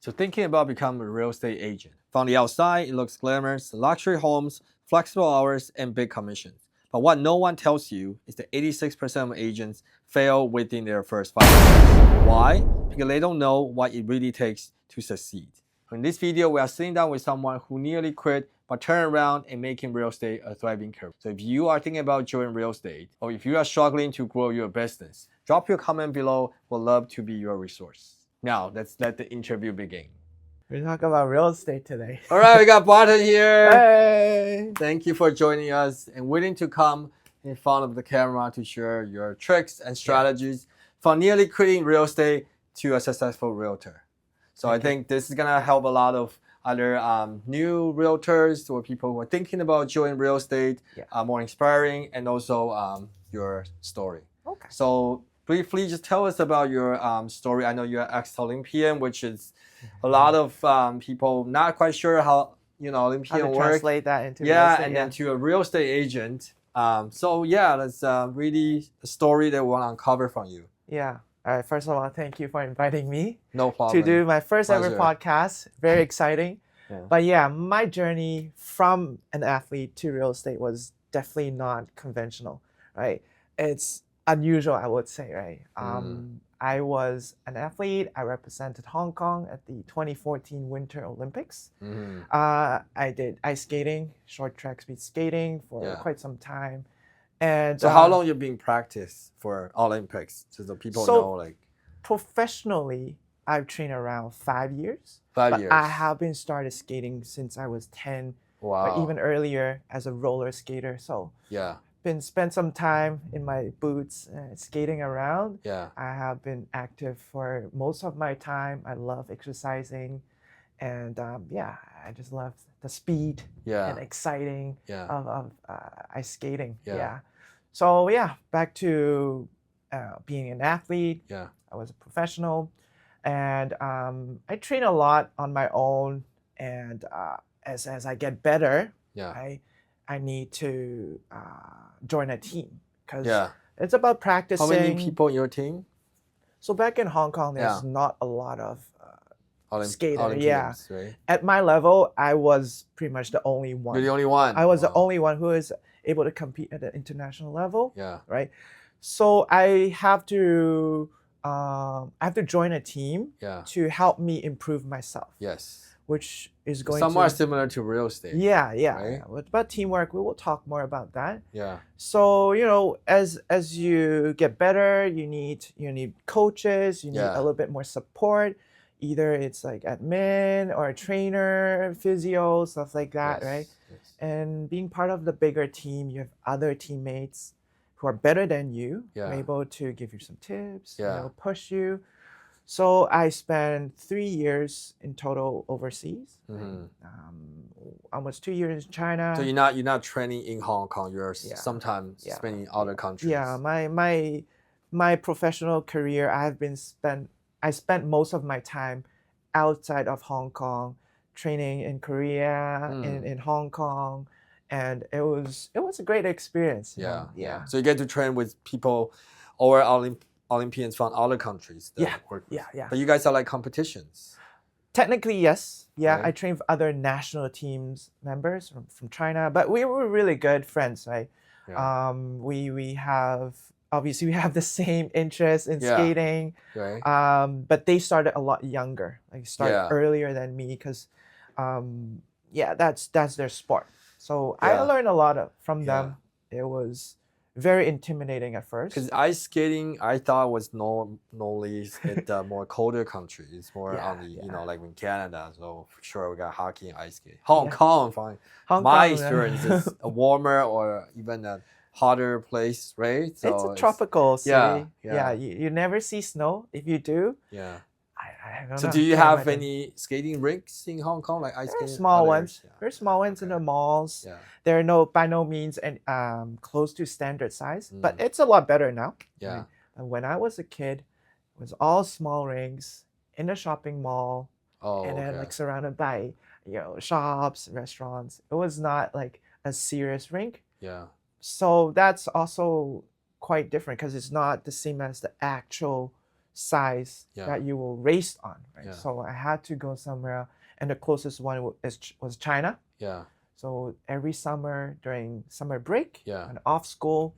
So thinking about becoming a real estate agent. From the outside, it looks glamorous, luxury homes, flexible hours, and big commissions. But what no one tells you is that 86% of agents fail within their first 5 years. Why? Because they don't know what it really takes to succeed. In this video, we are sitting down with someone who nearly quit but turned around and making real estate a thriving career. So if you are thinking about joining real estate, or if you are struggling to grow your business, drop your comment below. We'd love to be your resource. Now, let's let the interview begin. We're talking about real estate today. All right, we got Barton here. Hey! Thank you for joining us and willing to come in front of the camera to share your tricks and strategies from nearly quitting real estate to a successful realtor. So I think this is going to help a lot of other new realtors or people who are thinking about joining real estate, more inspiring, and also your story. Okay. So briefly, just tell us about your story. I know you're an ex-Olympian, which is a lot of people not quite sure how Olympian works. Translate that into real estate, and then to a real estate agent. So that's really a story that we want to uncover from you. Yeah. All right. First of all, thank you for inviting me. No problem. To do my first ever podcast. Very exciting. But my journey from an athlete to real estate was definitely not conventional, right? It's unusual, I would say, right? I was an athlete. I represented Hong Kong at the 2014 Winter Olympics. I did ice skating, short track speed skating for quite some time. And so how long you been practice for Olympics? So the people know, like, professionally, I've trained around 5 years. 5 years. I have been started skating since I was 10. Wow. Or even earlier as a roller skater. So spent some time in my boots skating around. I have been active for most of my time. I love exercising, and I just love the speed and exciting of ice skating. So back to being an athlete. I was a professional, and I train a lot on my own. And as I get better, I need to join a team because it's about practicing. How many people in your team? So back in Hong Kong, there's not a lot of skaters. Right? At my level, I was pretty much the only one. You're the only one. I was the only one who is able to compete at the international level. Right. So I have to join a team to help me improve myself. Which is going somewhat similar to real estate. Right? About teamwork, we will talk more about that. So as you get better, you need coaches. You need a little bit more support. Either it's like admin or a trainer, physio, stuff like that, right? And being part of the bigger team, you have other teammates who are better than you, who are able to give you some tips, push you. So I spent 3 years in total overseas. Almost 2 years in China. So you're not training in Hong Kong. You're sometimes spending in other countries. My professional career, I spent most of my time outside of Hong Kong, training in Korea, in Hong Kong, and it was a great experience. So you get to train with people or Olympians from other countries. But you guys are like competitions. Technically, yes. I trained with other national teams members from China, but we were really good friends, right? We have the same interest in skating, but they started a lot younger, started earlier than me because, that's their sport. So I learned a lot from them. It was very intimidating at first. Because ice skating, I thought was normally in the more colder countries, more on the like in Canada. So for sure we got hockey and ice skating. Hong Kong, fine. My experience is a warmer or even a hotter place, right? So it's a tropical city. You never see snow. If you do, I don't know. So do you have any skating rinks in Hong Kong, like ice skating? Small ones. Very small ones in the malls. They're by no means close to standard size, but it's a lot better now. And when I was a kid, it was all small rinks in a shopping mall, and then like surrounded by shops, restaurants. It was not like a serious rink. So that's also quite different because it's not the same as the actual size that you will race on, right? Yeah. So I had to go somewhere, and the closest one was China. Yeah. So every summer during summer break and off school,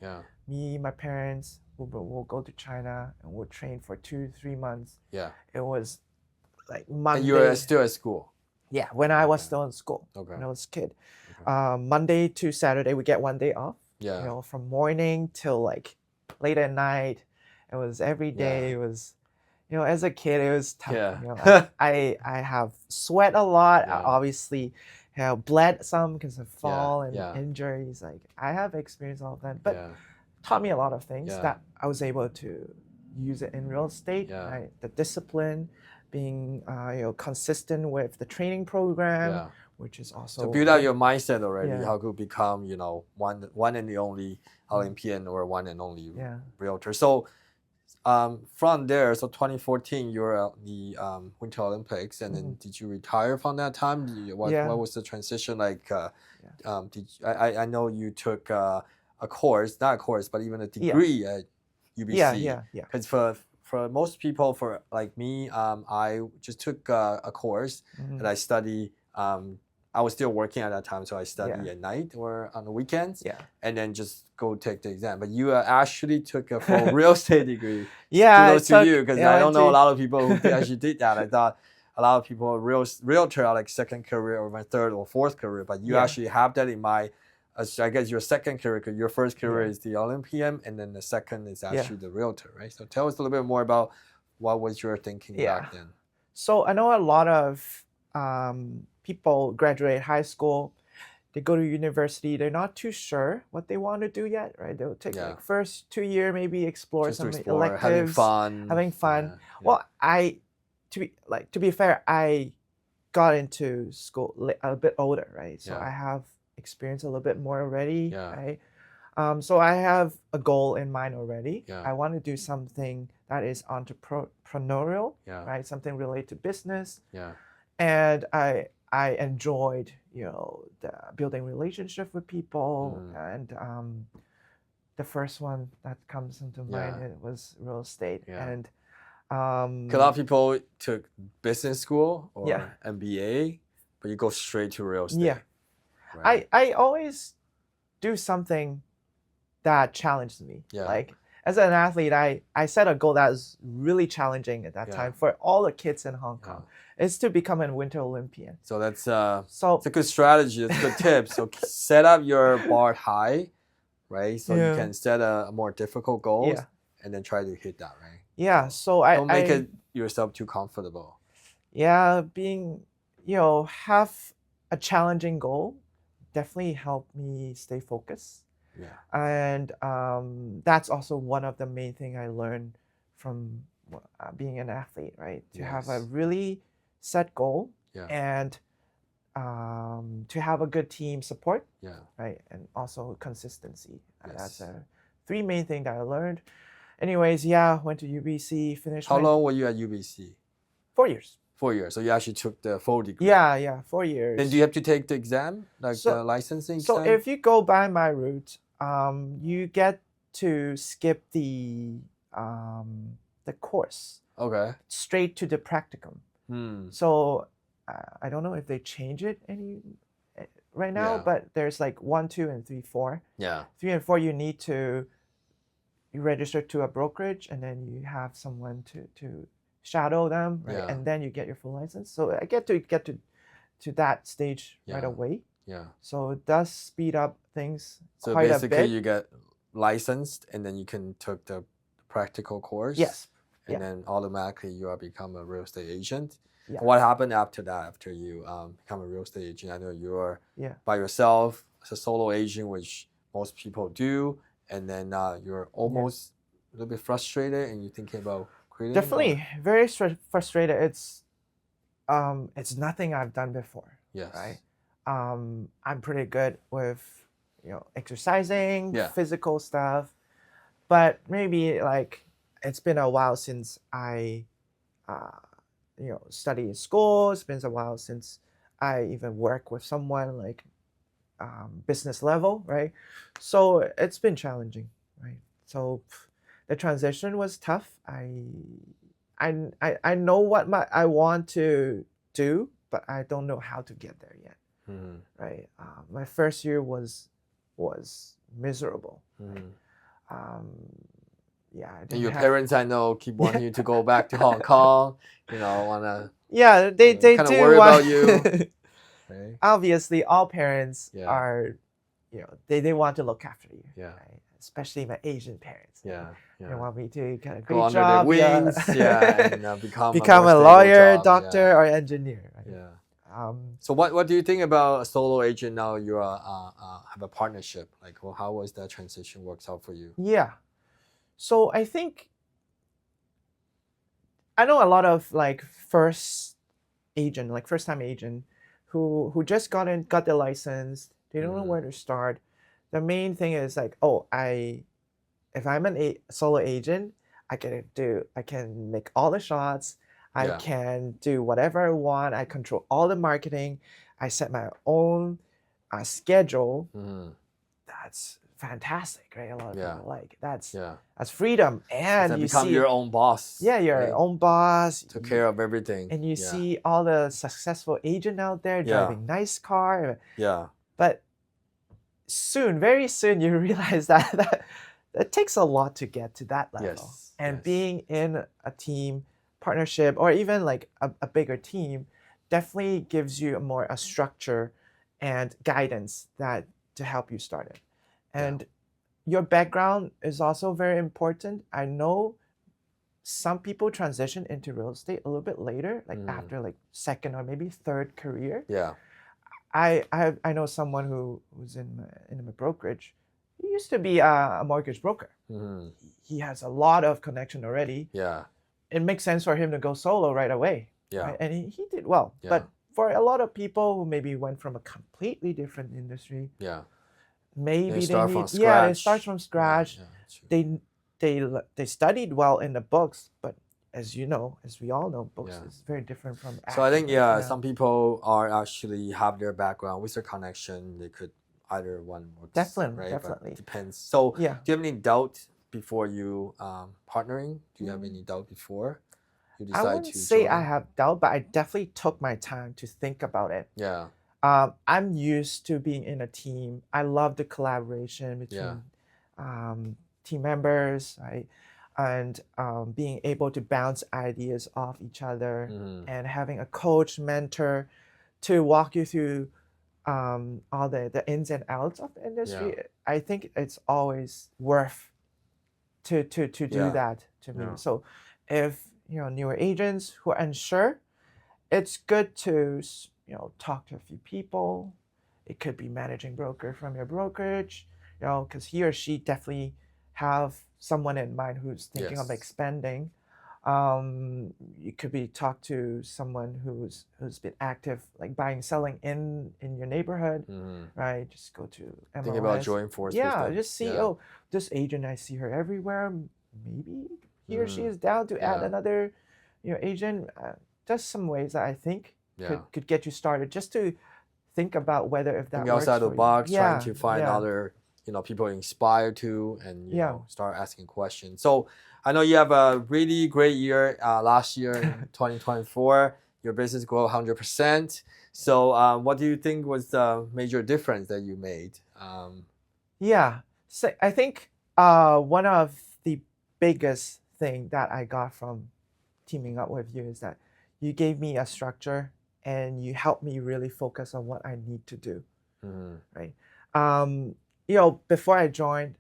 me, my parents will go to China and we'll train for 2-3 months. Yeah. It was like Monday. And you were still at school? Yeah, when I was still in school, when I was a kid. Okay. Monday to Saturday, we get one day off. Yeah. You know, from morning till like late at night. It was every day. It was, you know, as a kid, it was tough. Yeah. You know, I have sweat a lot. I obviously have bled some because of fall and injuries. Like I have experienced all of that, but taught me a lot of things that I was able to use it in real estate. Right? The discipline, being consistent with the training program, which is also to build out your mindset already. How to become one and the only Olympian or one and only realtor. So from there, so 2014, you were at the Winter Olympics, and then did you retire from that time? What was the transition like? I know you took a course, not a course, but even a degree at UBC. Because for most people, for like me, I just took a course that I study. I was still working at that time, so I study at night or on the weekends, and then just go take the exam. But you actually took a full real estate degree. Kudos to you, because I don't know a lot of people who actually did that. I thought a lot of people realtor are like second career or my third or fourth career, but you actually have that in mind. I guess your second career, because your first career is the Olympian, and then the second is actually the realtor, right? So tell us a little bit more about what was your thinking back then. So I know a lot of people graduate high school, they go to university, they're not too sure what they want to do yet, right? They'll take like first 2 year, maybe explore some electives, having fun. Well, to be fair, I got into school a bit older, right? So I have experience a little bit more already, right? So I have a goal in mind already. I want to do something that is entrepreneurial, right? Something related to business. And I enjoyed, the building relationship with people, and the first one that comes into mind it was real estate. And a lot of people took business school or MBA, but you go straight to real estate. Right? I always do something that challenged me. Like as an athlete, I set a goal that was really challenging at that time for all the kids in Hong Kong. Is to become a Winter Olympian. So that's it's a good strategy. It's a good tip. So set up your bar high, right? So you can set a more difficult goals and then try to hit that, right? Yeah. So don't make it yourself too comfortable. Yeah, being have a challenging goal definitely helped me stay focused. And that's also one of the main things I learned from being an athlete, right? To have a really set goal and to have a good team support, right? And also consistency. That's three main things that I learned. Anyways, went to UBC, finished. How long were you at UBC? 4 years. 4 years. So you actually took the full degree. 4 years. Then do you have to take the exam, like the licensing exam? So if you go by my route, you get to skip the course. Okay. Straight to the practicum. So I don't know if they change it right now, but there's like 1, 2, and 3, 4. 3 and 4, you need to register to a brokerage, and then you have someone to shadow them, right? And then you get your full license. So I get to that stage right away. So it does speed up things quite a bit. So basically, you get licensed, and then you can take the practical course. And then automatically you are become a real estate agent. What happened after that? After you become a real estate agent, I know you are by yourself as a solo agent, which most people do, and then you're almost a little bit frustrated, and you're thinking about quitting. Definitely, very frustrated. It's nothing I've done before. Right. I'm pretty good with exercising, physical stuff, but maybe like. It's been a while since I, study in school. It's been a while since I even work with someone like business level, right? So it's been challenging, right? So the transition was tough. I I know what I want to do, but I don't know how to get there yet. Right. My first year was miserable. Right? Yeah. And your parents, I know, keep wanting you to go back to Hong Kong. Wanna. Yeah, they kind of do worry about you. Right? Obviously, all parents are, they want to look after you. Yeah. Right? Especially my Asian parents. Yeah. They want me to get a Go great under job. their wings. And become a lawyer, doctor, or engineer. Right? Yeah. So what do you think about a solo agent now? You have a partnership. Like, how was that transition works out for you? Yeah. So I think I know a lot of like first-time agent who just got their license. They don't know where to start. The main thing is like, if I'm a solo agent, I can make all the shots. I can do whatever I want. I control all the marketing. I set my own schedule. That's fantastic, right? A lot of people like that's freedom, and you become see your own boss. Yeah, you're your own boss. Took care of everything, and you see all the successful agent out there driving nice car. Yeah, but very soon, you realize that it takes a lot to get to that level. And being in a team partnership, or even like a bigger team, definitely gives you a structure and guidance to help you start it. And your background is also very important. I know some people transition into real estate a little bit later, like after like second or maybe third career. Yeah. I know someone who's in a brokerage. He used to be a mortgage broker. He has a lot of connection already. Yeah. It makes sense for him to go solo right away. Yeah. Right? And he did well. Yeah. But for a lot of people who maybe went from a completely different industry, maybe they start from scratch. They studied well in the books, but as we all know, books is very different from acting. So I think some people are actually have their background with their connection. They could either one works. Definitely. But it depends. So do you have any doubt before you partnering? Do you have any doubt before you decide to I wouldn't say join? I have doubt, but I definitely took my time to think about it. Yeah. I'm used to being in a team. I love the collaboration between team members, right? And being able to bounce ideas off each other, and having a coach, mentor to walk you through all the ins and outs of the industry. I think it's always worth to do that to me. So if newer agents who are unsure, it's good to talk to a few people. It could be managing broker from your brokerage, because he or she definitely have someone in mind who's thinking of expanding. You could be talk to someone who's been active, like buying, selling in your neighborhood, right? Just go to MLS. Think about joining forces. Yeah, just see, this agent, I see her everywhere. Maybe he or she is down to add another, agent. There's some ways that I think could get you started, just to think about whether if that works outside the box, trying to find other people inspired to, and start asking questions. So I know you have a really great year last year in 2024. Your business grew 100%. So what do you think was the major difference that you made? So I think one of the biggest thing that I got from teaming up with you is that you gave me a structure and you helped me really focus on what I need to do. Right? Before I joined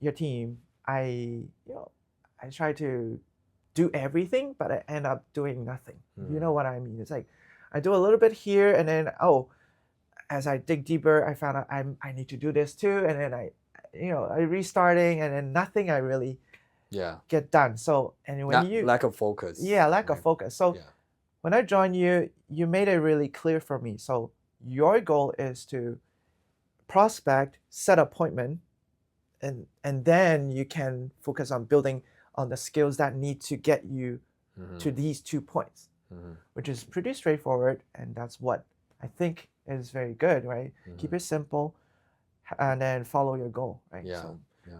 your team, I tried to do everything, but I end up doing nothing. You know what I mean? It's like I do a little bit here, and then as I dig deeper, I found out I need to do this too, and then I restarting, and then nothing I really get done. So lack of focus. Lack of focus. So when I joined you, you made it really clear for me. So your goal is to prospect, set appointment, and then you can focus on building on the skills that need to get you to these 2 points, which is pretty straightforward, and that's what I think is very good, right? Keep it simple, and then follow your goal, right?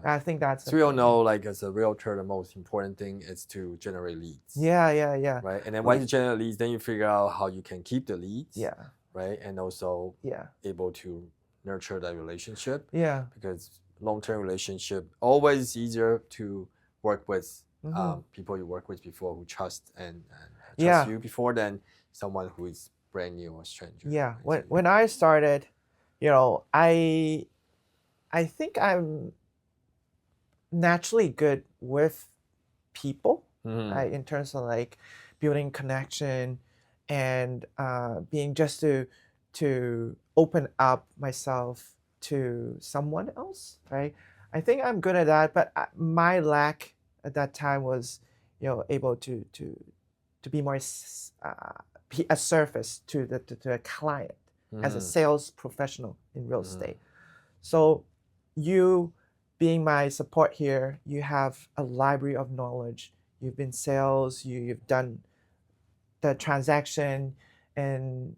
I think that's. So we all know, like as a realtor, the most important thing is to generate leads. Yeah. Right, and then once you generate leads, then you figure out how you can keep the leads. Yeah. Right, and also able to nurture that relationship. Yeah. Because long-term relationship always easier to work with people you work with before who trust and trust you before than someone who is brand new or stranger. Yeah. When I started, I think I'm naturally good with people, right? In terms of like building connection and being just to open up myself to someone else, right? I think I'm good at that, but my lack at that time was, able to be more be a service to the client as a sales professional in real estate. So you being my support here, you have a library of knowledge. You've been sales, you've done the transaction, and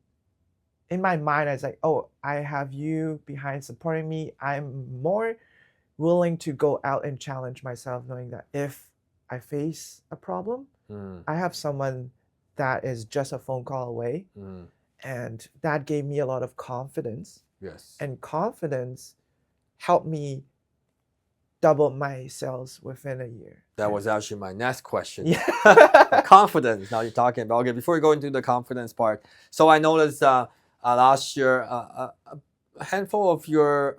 in my mind, I was like, oh, I have you behind supporting me. I'm more willing to go out and challenge myself, knowing that if I face a problem, I have someone that is just a phone call away. And that gave me a lot of confidence. Yes. And confidence helped me double my sales within a year. That was actually my next question. Yeah. Confidence. Now you're talking about. Okay, before we go into the confidence part, so I noticed last year a handful of your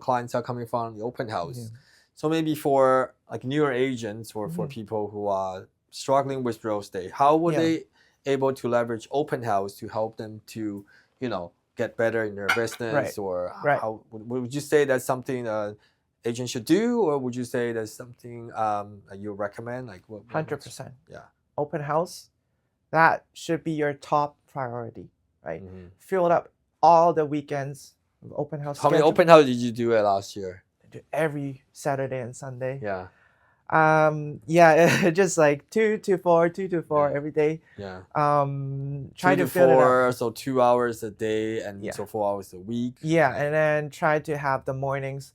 clients are coming from the open house. Yeah. So maybe for like newer agents or for people who are struggling with real estate, how would they able to leverage open house to help them to get better in their business? Or how would you say that's something agent should do, or would you say that's something you recommend? Like what 100%. Yeah. Open house, that should be your top priority, right? Fill up all the weekends of open house. How many open house did you do last year? I do every Saturday and Sunday. Yeah. Just like 2 to 4 every day. Yeah. Try to fill it up. So 2 hours a day and so 4 hours a week. Yeah, and then try to have the mornings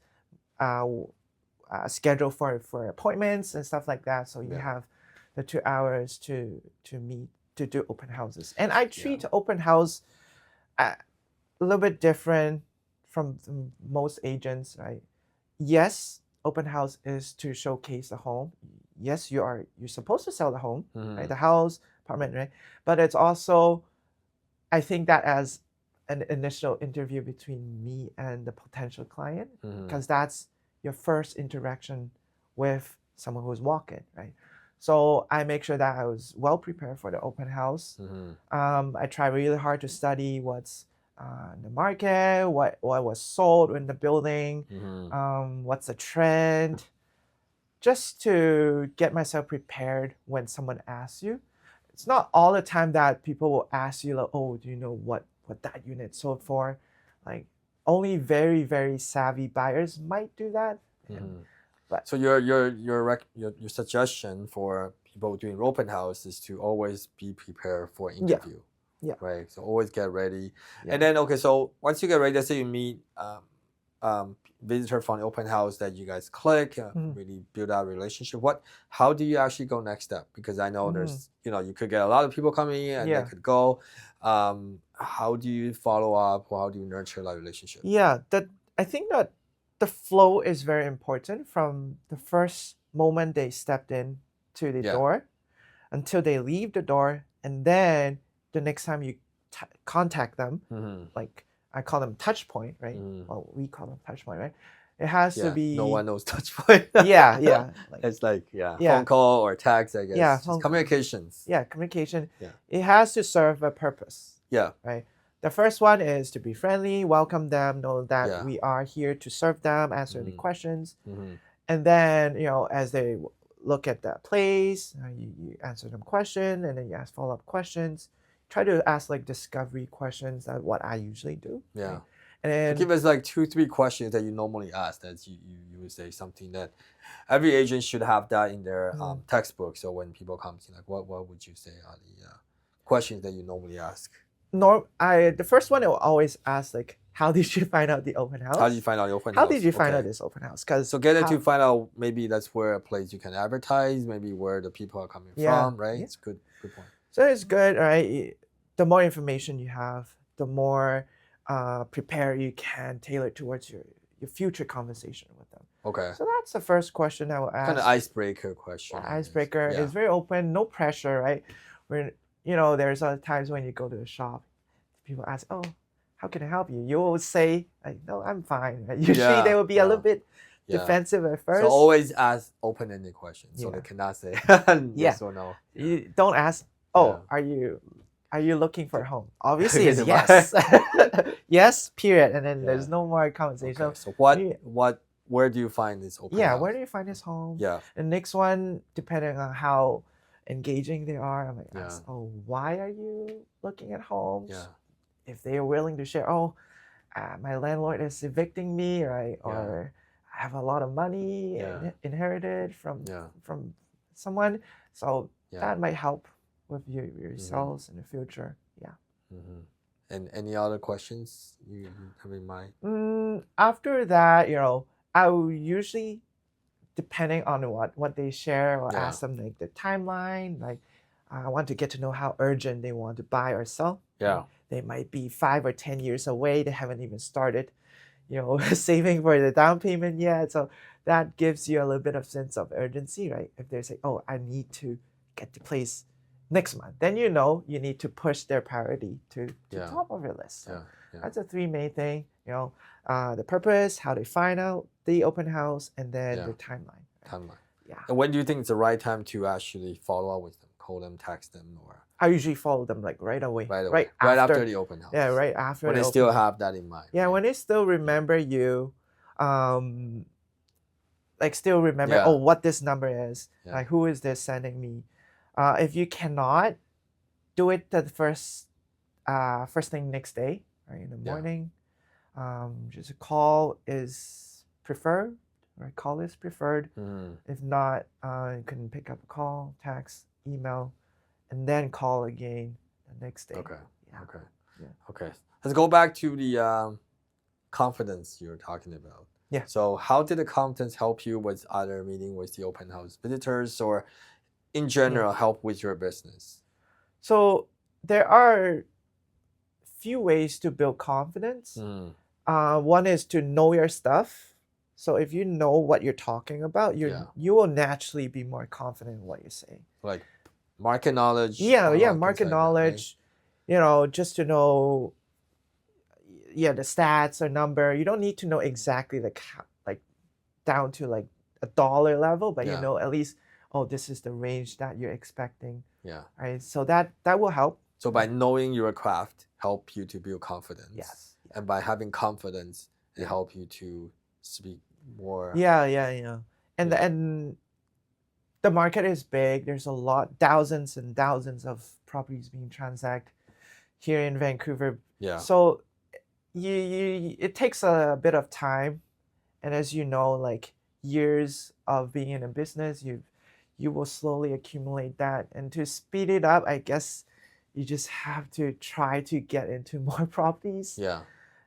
scheduled for appointments and stuff like that. So you have the 2 hours to meet, to do open houses. And I treat open house a little bit different from most agents, right? Yes, open house is to showcase the home. Yes, you're supposed to sell the home, right? The house, apartment, right? But it's also, I think that as an initial interview between me and the potential client, because that's your first interaction with someone who's walking, right? So I make sure that I was well prepared for the open house. I try really hard to study what's in the market, what was sold in the building, what's the trend, just to get myself prepared when someone asks you. It's not all the time that people will ask you, like, oh, do you know what that unit sold for? Like, only very, very savvy buyers might do that. But so your suggestion for people doing open house is to always be prepared for interview. Yeah. Right. So always get ready. Yeah. And then, okay, so once you get ready, let's say you meet visitor from the open house that you guys click, really build out a relationship. How do you actually go next step? Because I know there's, you could get a lot of people coming in and they could go. How do you follow up, or how do you nurture that relationship? Yeah, I think that the flow is very important from the first moment they stepped in to the door until they leave the door, and then the next time you contact them, like I call them touch point, right? Well, we call them touch point, right? It has to be. No one knows touch point. Yeah. It's like phone call or text, I guess. Yeah, communications. Yeah, communication. Yeah. It has to serve a purpose. Yeah. Right. The first one is to be friendly, welcome them, know that we are here to serve them, answer any questions, and then as they look at that place, you answer them question, and then you ask follow-up questions. Try to ask like discovery questions. That's what I usually do. Yeah. Right? And then, give us like 2-3 questions that you normally ask. That you would say something that every agent should have that in their textbook. So when people come to, like, what would you say are the questions that you normally ask? The first one I will always ask, like, how did you find out the open house? How did you find out the open house? How did you find out this open house? So get it to find out, maybe that's where a place you can advertise, maybe where the people are coming from, right? It's good point. So it's good, right? The more information you have, the more prepared you can tailor towards your future conversation with them. Okay. So that's the first question I will ask. Kind of icebreaker question. Icebreaker. It's very open, no pressure, right? When there's other times when you go to the shop, people ask, "Oh, how can I help you?" You will say, "No, I'm fine." Usually they will be a little bit defensive at first. So always ask open-ended questions, so they cannot say yes or no. You don't ask, "Oh, are you looking for a home?" Obviously, it's yes. Yes, period. And then there's no more conversation. Okay. So where do you find this open house? Where do you find this home? Yeah. The next one, depending on how engaging they are, I might ask, "Oh, why are you looking at homes?" Yeah. If they are willing to share, my landlord is evicting me, right? Or I have a lot of money inherited from someone. So that might help with your sales in the future. Yeah. Mm-hmm. And any other questions you have in mind? After that, I will usually, depending on what they share, or ask them like the timeline. Like, I want to get to know how urgent they want to buy or sell. Yeah. They might be 5 or 10 years away. They haven't even started, saving for the down payment yet. So that gives you a little bit of sense of urgency, right? If they say, "Oh, I need to get the place next month," then you need to push their priority to top of your list. So that's the 3 main thing. The purpose, how they find out the open house, and then the timeline. Right? Timeline. Yeah. And when do you think it's the right time to actually follow up with them? Call them, text them, or? I usually follow them like right away. Right after the open house. Yeah, right after. When they still have that in mind. Yeah, right? when they still remember you, still remember what this number is. Yeah. Like, who is this sending me? If you cannot do it the first thing next day, right, in the morning, just a call is preferred. Right, call is preferred. If not, you can pick up a call, text, email, and then call again the next day. Okay. Yeah. Okay. Yeah. Okay. Let's go back to the confidence you're talking about. Yeah. So how did the confidence help you with either meeting with the open house visitors, or in general help with your business? So there are few ways to build confidence. One is to know your stuff. So if you know what you're talking about, you will naturally be more confident in what you're saying. Like market knowledge. Market knowledge. Right? Just to know the stats or number. You don't need to know exactly like down to like a dollar level, but at least, this is the range that you're expecting. Yeah. Right. So that will help. So by knowing your craft, help you to build confidence. Yes. And by having confidence, it help you to speak more. Yeah. And the market is big. There's a lot, thousands and thousands of properties being transacted here in Vancouver. Yeah. So it takes a bit of time, and as you know, like years of being in a business, you will slowly accumulate that. And to speed it up, I guess you just have to try to get into more properties. Yeah.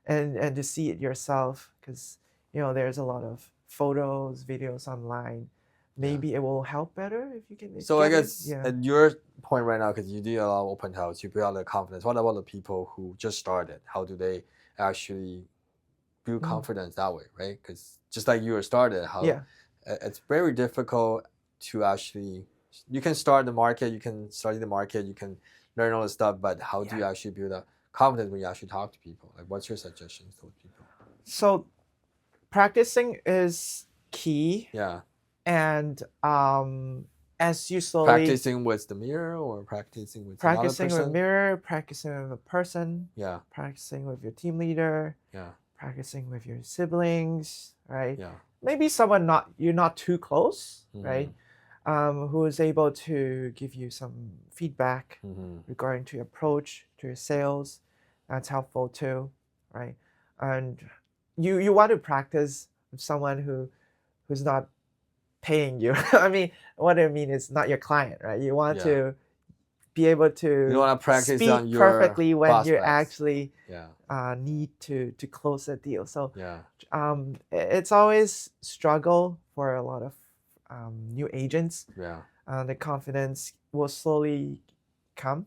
And to see it yourself, because there's a lot of photos, videos online. Maybe it will help better if you can. So I guess at your point right now, because you do a lot of open house, you build the confidence. What about the people who just started? How do they actually build confidence that way, right? Because just like you were started, it's very difficult to actually. You can start the market, you can study the market, you can learn all the stuff, but how do you actually build a confidence when you actually talk to people? Like, what's your suggestions to those people? So, practicing is key. Yeah. And as you slowly practicing with the mirror, or practicing with another person? With mirror, practicing with a person. Yeah. Practicing with your team leader. Yeah. Practicing with your siblings, right? Yeah. Maybe someone you're not too close, right? Who is able to give you some feedback regarding to your approach to your sales. That's helpful too, right? And you want to practice with someone who's not paying you. I mean, what I mean is not your client, right? You want to be able to you don't want to practice speak on your perfectly when prospects. you actually yeah. Need to close a deal. So yeah. It's always struggle for a lot of new agents. Yeah. The confidence will slowly come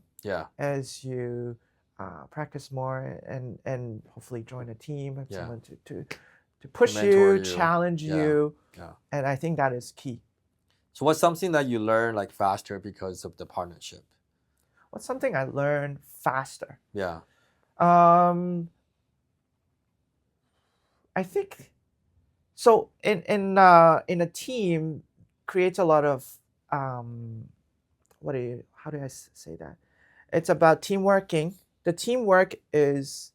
as you practice more and hopefully join a team, have someone to push you, challenge you. And I think that is key. So what's something that you learn like faster because of the partnership? What's something I learned faster? Yeah. I think so. In a team, creates a lot of how do I say that? It's about teamworking. The teamwork is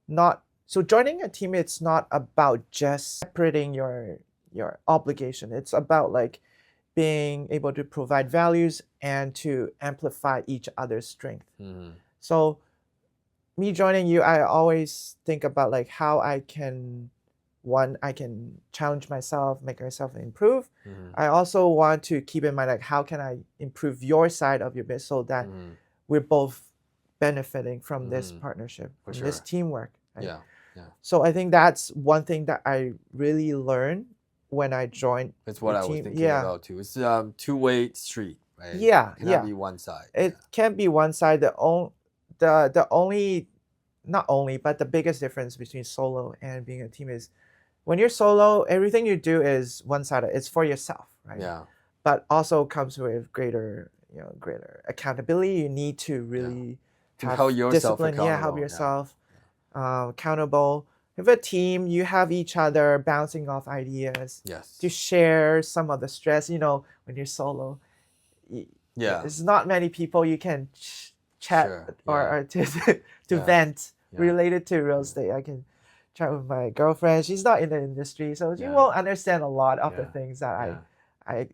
not so joining a team. It's not about just separating your obligation. It's about like being able to provide values and to amplify each other's strength. So me joining you, I always think about like how I can challenge myself, make myself improve. I also want to keep in mind like how can I improve your side of your business so that we're both benefiting from this partnership, from this teamwork. Right? So I think that's one thing that I really learned when I joined. That's what I was thinking about too. It's a two-way street, right? It cannot be one side. It can't be one side. The biggest difference between solo and being a team is when you're solo, everything you do is one-sided. It's for yourself, right? Yeah. But also comes with greater accountability. You need to really hold yourself discipline. accountable. Help yourself accountable. With a team, you have each other bouncing off ideas. Yes. To share some of the stress. You know, when you're solo, there's not many people you can chat or to vent related to real estate. I can chat with my girlfriend. She's not in the industry, so she won't understand a lot of the things that I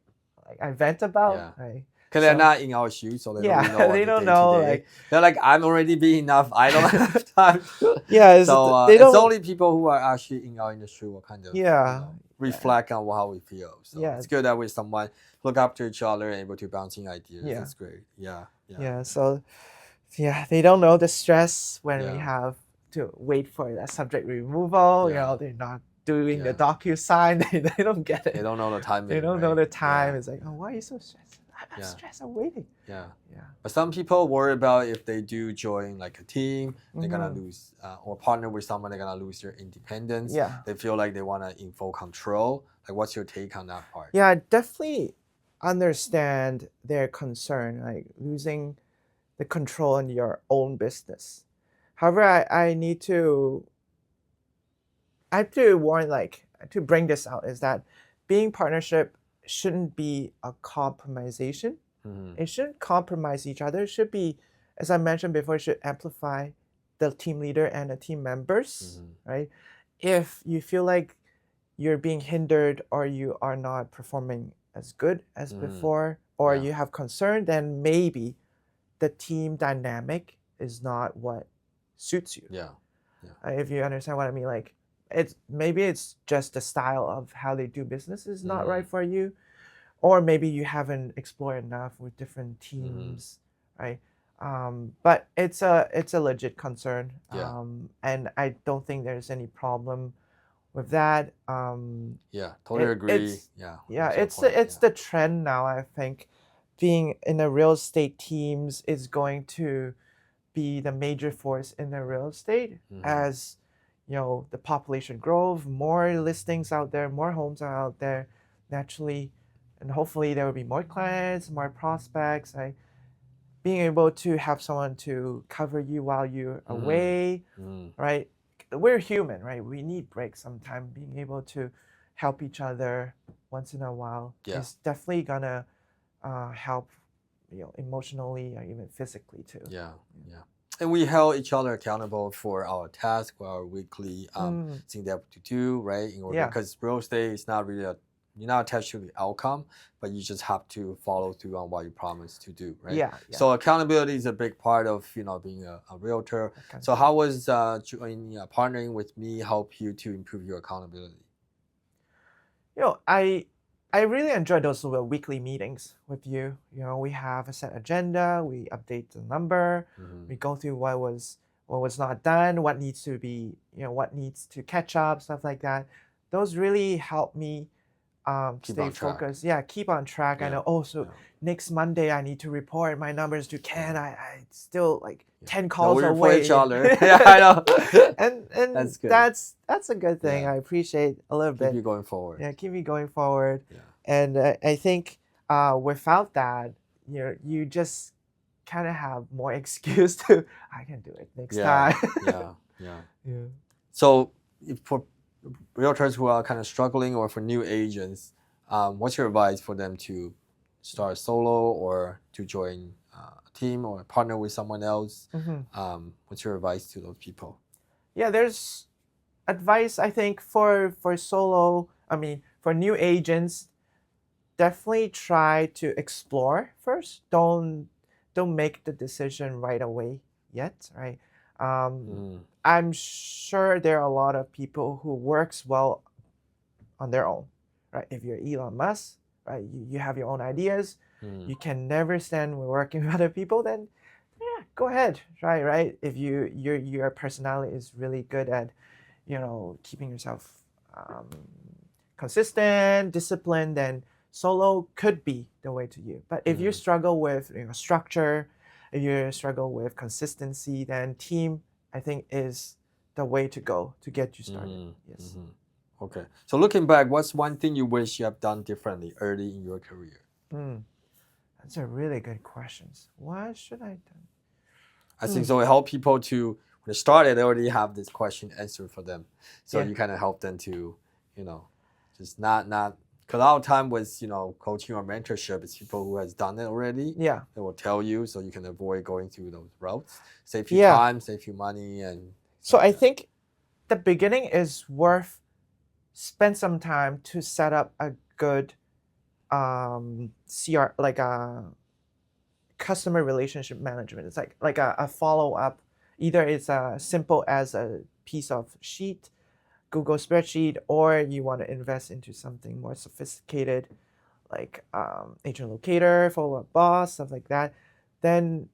vent about. Right? Because they're not in our shoes, so they don't know what they don't know. Like, they're like, I'm already big enough. I don't have time. So it's only people who are actually in our industry will kind of reflect on how we feel. So it's good that with someone look up to each other and able to bouncing ideas. That's great. So they don't know the stress when we have to wait for that subject removal. You know, they're not doing the DocuSign. They don't get it. They don't know the time. They don't know the time. It's like, oh, why are you so stressed? I'm stressed. I'm waiting. But some people worry about if they do join like a team, they're gonna lose or partner with someone, they're gonna lose their independence. They feel like they wanna in full control. Like, what's your take on that part? I definitely understand their concern, like losing the control in your own business. However, I have to warn, like, to bring this out is that being partnership shouldn't be a compromisation. It shouldn't compromise each other. It should be, as I mentioned before, it should amplify the team leader and the team members, right? If you feel like you're being hindered or you are not performing as good as before, or you have concern, then maybe the team dynamic is not what suits you. If you understand what I mean, like, maybe it's just the style of how they do business is not right for you, or maybe you haven't explored enough with different teams, right? But it's a legit concern, and I don't think there's any problem with that. Totally agree. It's the trend now. I think being in the real estate teams is going to be the major force in the real estate as the population grows, more listings out there, more homes are out there naturally, and hopefully there will be more clients, more prospects. Right? Being able to have someone to cover you while you're away, right? We're human, right? We need breaks sometimes. Being able to help each other once in a while is definitely gonna help, emotionally or even physically too. And we held each other accountable for our task, for our weekly thing that we have to do, right? Because real estate is not really you're not attached to the outcome, but you just have to follow through on what you promised to do, right? So accountability is a big part of being a realtor. So how was partnering with me help you to improve your accountability? I I really enjoy those weekly meetings with you. You know, we have a set agenda, we update the number, we go through what was not done, what needs to be, what needs to catch up, stuff like that. Those really help me stay focused. Yeah, keep on track. I know, next Monday I need to report my numbers to Ken. I still like 10 calls away. We report each other. Yeah, I know. and that's good. That's a good thing. I appreciate a little bit. Keep you going forward. Yeah, keep me going forward. Yeah. And I think without that, you just kind of have more excuse to, I can do it next time. Yeah. So for realtors who are kind of struggling, or for new agents, what's your advice for them to start solo or to join a team or partner with someone else? What's your advice to those people? Yeah, there's advice, I think, for solo, for new agents. Definitely try to explore first. Don't make the decision right away yet, right? I'm sure there are a lot of people who works well on their own, right? If you're Elon Musk, right, you have your own ideas. You can never stand working with other people. Then, go ahead, try, right? If your personality is really good at, keeping yourself consistent, disciplined, then solo could be the way to you. But if you struggle with structure, if you struggle with consistency, then team, I think, is the way to go to get you started. Yes. Okay. So looking back, what's one thing you wish you have done differently early in your career? That's a really good question. What should I have done? I think so. It helps people to, when they started, they already have this question answered for them. So you kind of help them to, just not. Because our time with, coaching or mentorship, is people who has done it already. Yeah. They will tell you, so you can avoid going through those routes. Save you time, save you money. And so I think the beginning is worth spend some time to set up a good CR, like a customer relationship management. It's like a follow-up. Either it's as simple as a piece of sheet, Google spreadsheet, or you want to invest into something more sophisticated, like agent locator, follow-up boss, stuff like that. Then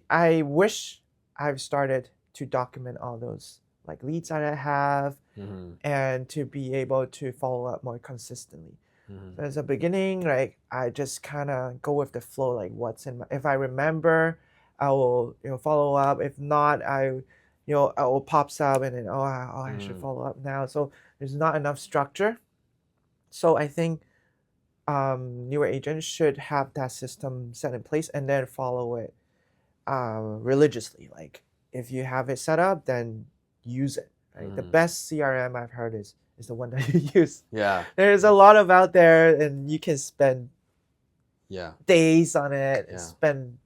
I wish I've started to document all those like leads that I have, and to be able to follow up more consistently. So as a beginning, like I just kind of go with the flow, like what's in my. If I remember, I will follow up. If not, it will pops up and then I should follow up now. So there's not enough structure. So I think newer agents should have that system set in place and then follow it religiously. Like if you have it set up, then use it. Right? The best CRM I've heard is the one that you use. Yeah. There's a lot of out there, and you can spend days on it, spend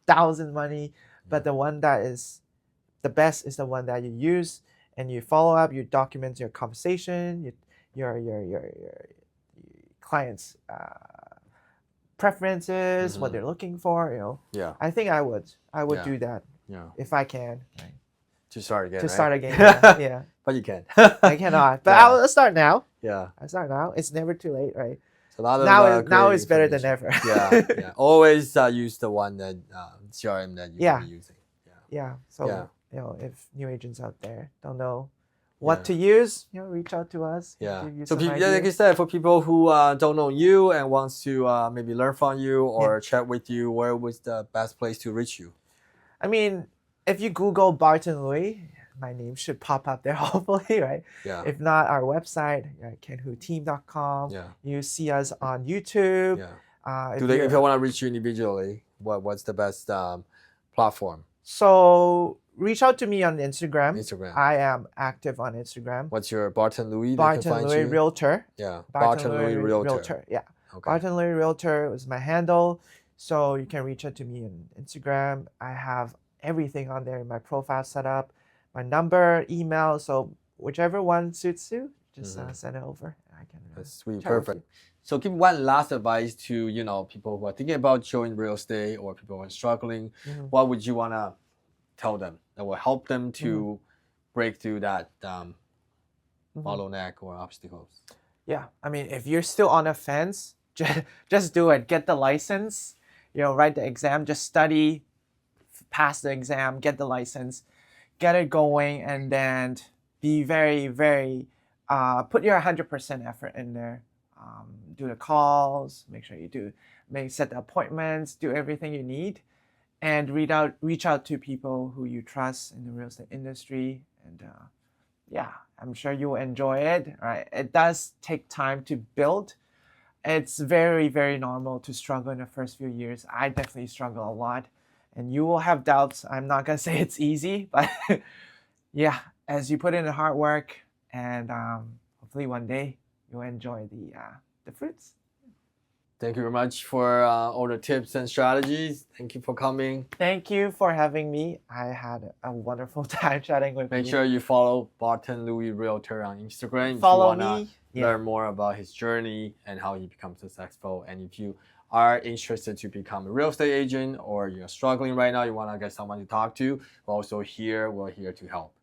thousands money, but the one that is the best is the one that you use, and you follow up, you document your conversation, your clients' preferences, what they're looking for. I think I would do that if I can. Right? To start again. To right? start again. Yeah. But you can. I cannot. But I'll start now. Yeah. I start now. It's never too late, right? So now it's better than ever. Yeah. Always use the one that CRM that you're using. Yeah. So if new agents out there don't know what to use, reach out to us. Yeah. So like you said, for people who don't know you and wants to maybe learn from you or chat with you, where was the best place to reach you? I mean, if you Google Barton Louis, my name should pop up there, hopefully, right? Yeah. If not, our website, kenhuteam.com. Yeah. You see us on YouTube. Yeah. If you want to reach you individually, what's the best platform? So reach out to me on Instagram. I am active on Instagram. What's your Barton Louis? Barton Louis Realtor. Yeah. Barton Louis Realtor. Yeah. Okay. Barton Louis Realtor was my handle. So you can reach out to me on Instagram. I have everything on there in my profile setup, my number, email. So whichever one suits you, just send it over. That's sweet. Perfect. So give one last advice to people who are thinking about joining real estate or people who are struggling. What would you want to tell them that will help them to break through that bottleneck or obstacles? Yeah, I mean, if you're still on the fence, just do it. Get the license, write the exam, just study, pass the exam, get the license, get it going, and then be very, very, put your 100% effort in there. Do the calls, make sure you set the appointments, do everything you need, and reach out to people who you trust in the real estate industry. And yeah, I'm sure you will enjoy it, right? It does take time to build. It's very, very normal to struggle in the first few years. I definitely struggle a lot, and you will have doubts. I'm not gonna say it's easy, but yeah, as you put in the hard work, and hopefully one day you'll enjoy the fruits. Thank you very much for all the tips and strategies. Thank you for coming. Thank you for having me. I had a wonderful time chatting with you. Make sure you follow Barton Louis Realtor on Instagram. Follow if you wanna learn more about his journey and how he becomes successful. And if you are interested to become a real estate agent, or you're struggling right now, you want to get someone to talk to, we're also here. We're here to help.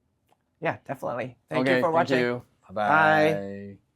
Yeah, definitely. Thank you for watching. Thank you. Bye-bye. Bye.